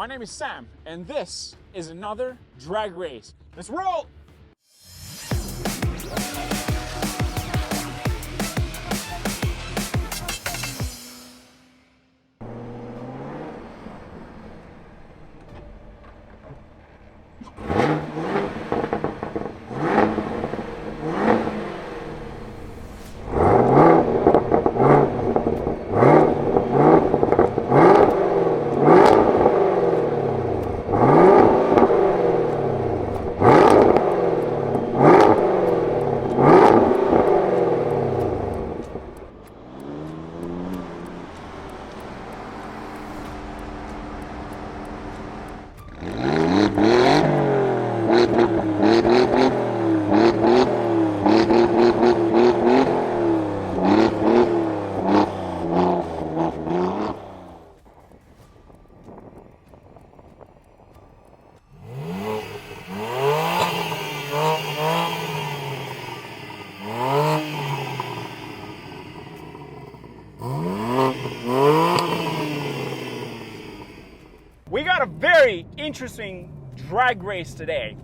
my name is Sam, and this is another drag race. Let's roll! We got a very interesting drag race today.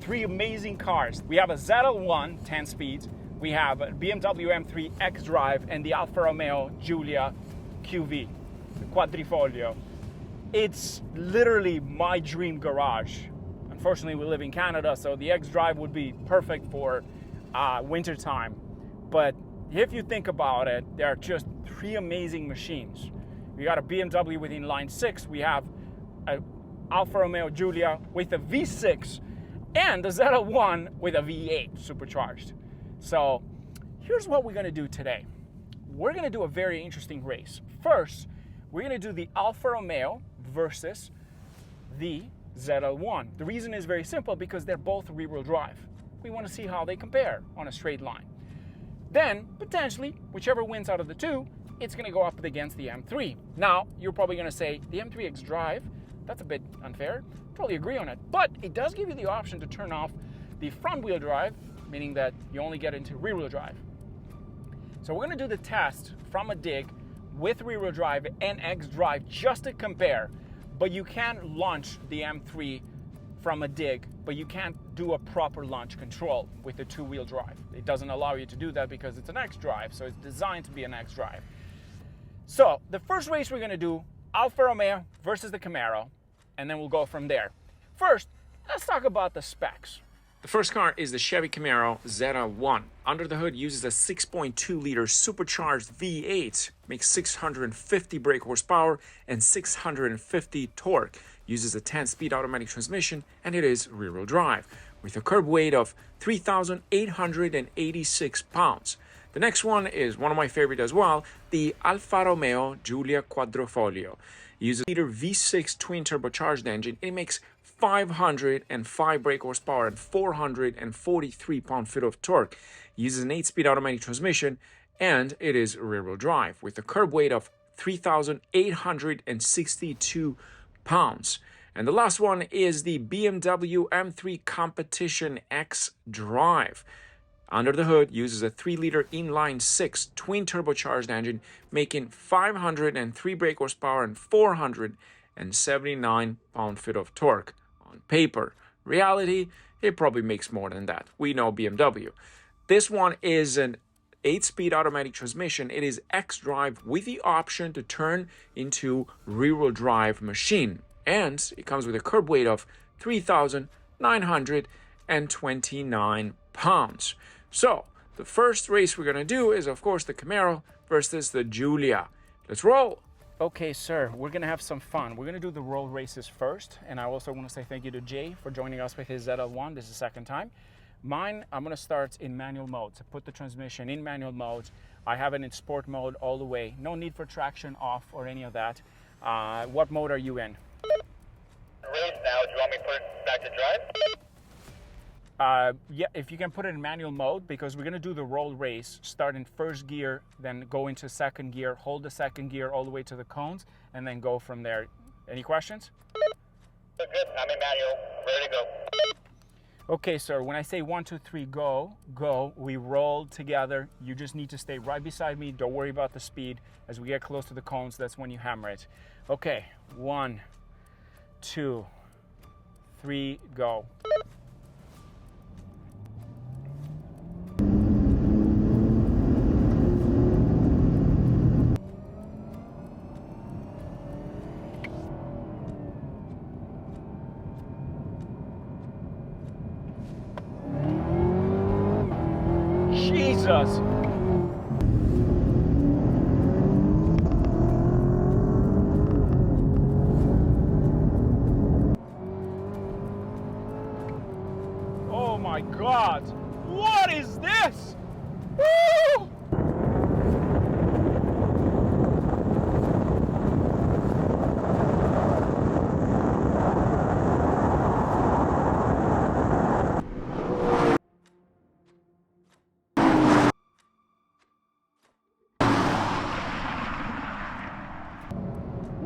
Three amazing cars. We have a ZL1 10 speeds, we have a BMW M3 X-Drive, and the Alfa Romeo Giulia QV, the Quadrifoglio. It's literally my dream garage. Unfortunately, we live in Canada, so the X-Drive would be perfect for winter time. But if you think about it, there are just three amazing machines. We got a BMW with inline 6, we have an Alfa Romeo Giulia with a V6, and the ZL1 with a V8 supercharged. So here's what we're gonna do today. We're gonna do a very interesting race. First, we're gonna do the Alfa Romeo versus the ZL1. The reason is very simple, because they're both rear-wheel drive. We wanna see how they compare on a straight line. Then, potentially, whichever wins out of the two, it's gonna go up against the M3. Now, you're probably gonna say, the M3 X-Drive, that's a bit unfair. Totally agree on it. But it does give you the option to turn off the front-wheel drive, meaning that you only get into rear-wheel drive. So we're gonna do the test from a dig with rear-wheel drive and X-Drive just to compare. But you can launch the M3 from a dig, but you can't do a proper launch control with the two-wheel drive. It doesn't allow you to do that because it's an X-Drive, so it's designed to be an X-Drive. So the first race we're gonna do, Alfa Romeo versus the Camaro, and then we'll go from there. First, let's talk about the specs. The first car is the Chevy Camaro ZL1. Under the hood, uses a 6.2-liter supercharged V8, makes 650 brake horsepower and 650 torque. Uses a 10-speed automatic transmission, and it is rear-wheel drive, with a curb weight of 3,886 pounds. The next one is one of my favorite as well, the Alfa Romeo Giulia Quadrifoglio. It uses a liter V6 twin turbocharged engine. It makes 505 brake horsepower and 443 pound-feet of torque. It uses an 8-speed automatic transmission, and it is rear-wheel drive with a curb weight of 3,862 pounds. And the last one is the BMW M3 Competition X-Drive. Under the hood, uses a 3-liter inline 6 twin turbocharged engine, making 503 brake horsepower and 479 pound-feet of torque. On paper. Reality, it probably makes more than that. We know BMW. This one is an 8-speed automatic transmission. It is X-Drive with the option to turn into rear-wheel drive machine. And it comes with a curb weight of 3,929 pounds. So, the first race we're going to do is, of course, the Camaro versus the Giulia. Let's roll! Okay, sir, we're going to have some fun. We're going to do the roll races first, and I also want to say thank you to Jay for joining us with his ZL1. This is the second time. Mine, I'm going to start in manual mode. So put the transmission in manual mode. I have it in sport mode all the way. No need for traction off or any of that. What mode are you in? Race now. Do you want me to put it back to drive? Yeah, if you can put it in manual mode, because we're going to do the roll race, start in first gear, then go into second gear, hold the second gear all the way to the cones, and then go from there. Any questions? Good. I'm in manual. Ready to go. Okay, sir, when I say 1, 2, 3, go, we roll together. You just need to stay right beside me. Don't worry about the speed. As we get close to the cones, that's when you hammer it. Okay, 1, 2, 3, go. Jesus! Oh my God! What is this? Woo!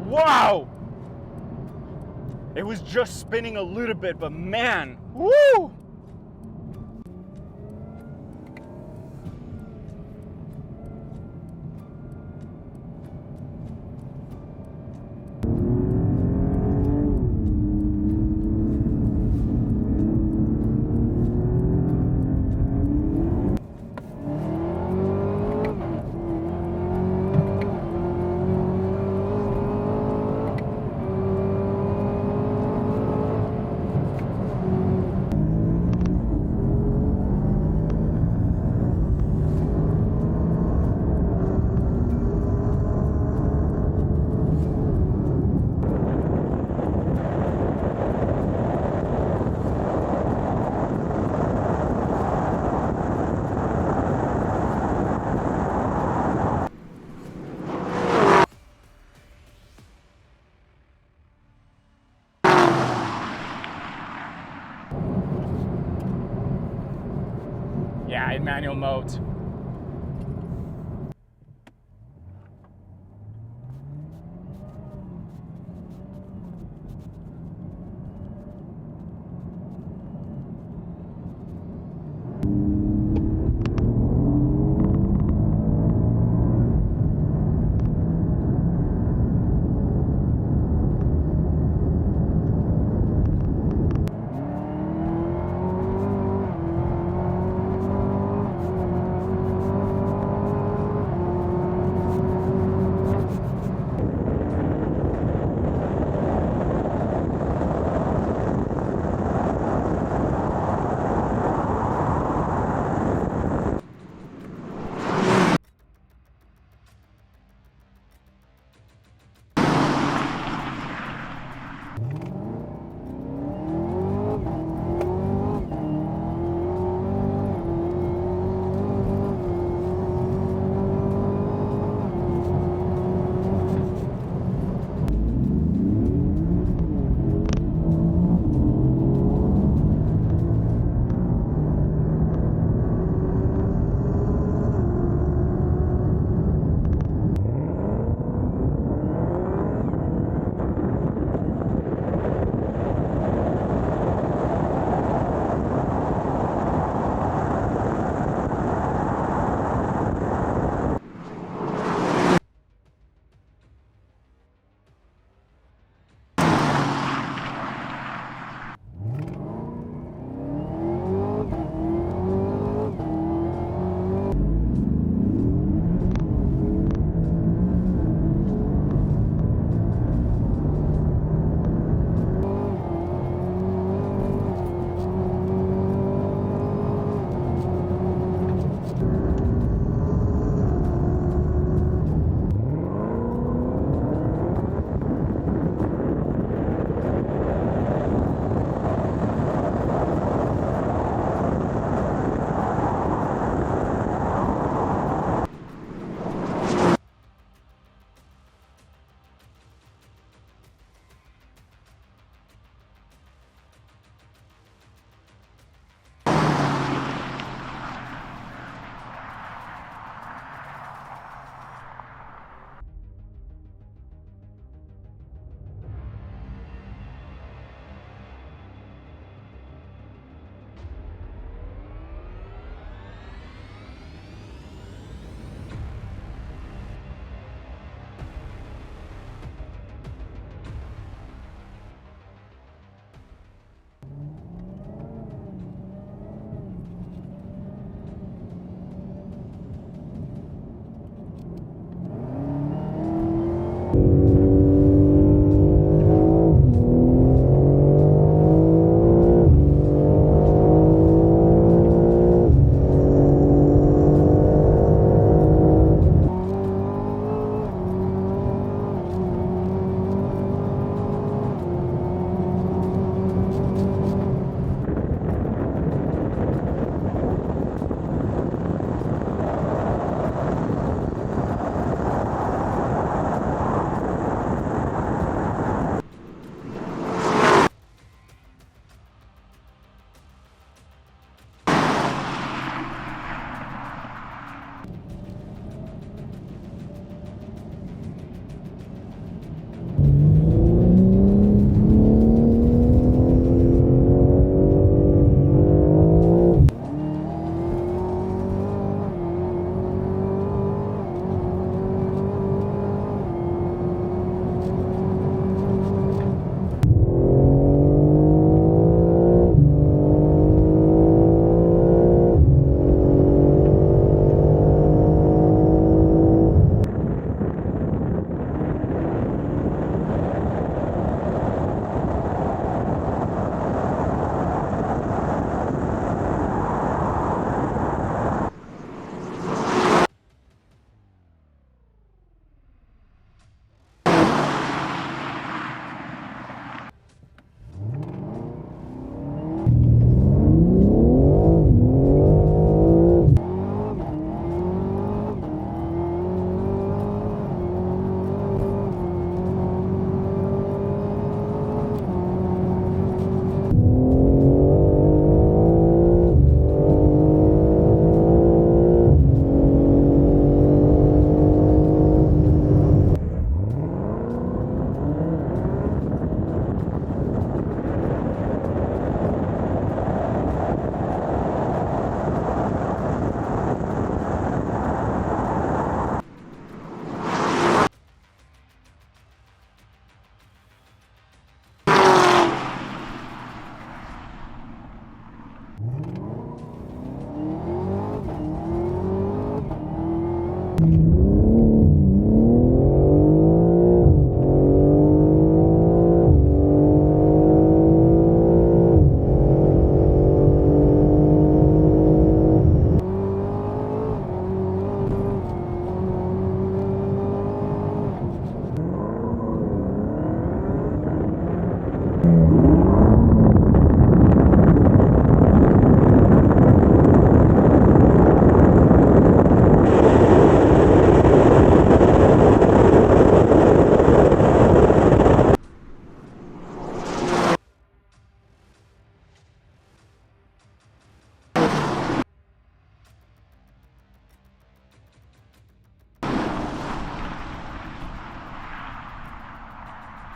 Wow! It was just spinning a little bit, but man, woo! Yeah, in manual mode.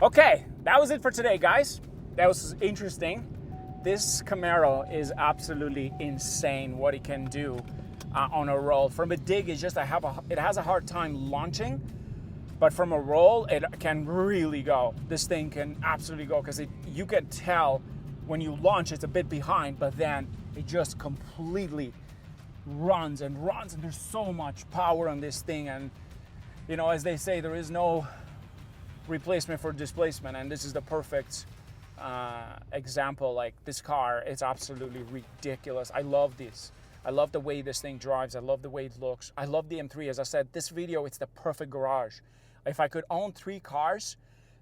Okay, that was it for today, guys. That was interesting. This Camaro is absolutely insane what it can do on a roll. From a dig, it's just it has a hard time launching, but from a roll, it can really go. This thing can absolutely go because you can tell when you launch it's a bit behind, but then it just completely runs and runs, and there's so much power on this thing. And you know, as they say, there is no replacement for displacement, and this is the perfect example. Like, this car, it's absolutely ridiculous. I love this. I love the way this thing drives. I love the way it looks. I love the M3. As I said, this video, it's the perfect garage. If I could own 3 cars,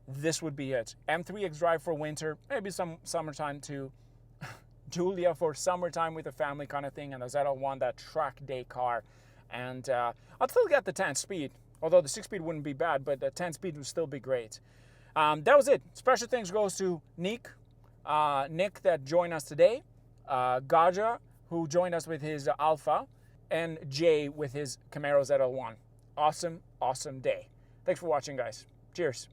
this would be it. M3 X-Drive for winter, maybe some summertime too. Giulia for summertime with a family kind of thing, and the ZL1, that track day car. And I'll still get the 10-speed. Although the 6-speed wouldn't be bad, but the 10-speed would still be great. That was it. Special thanks goes to Nick that joined us today, Gaja, who joined us with his Alfa, and Jay with his Camaro ZL1. Awesome, awesome day. Thanks for watching, guys. Cheers.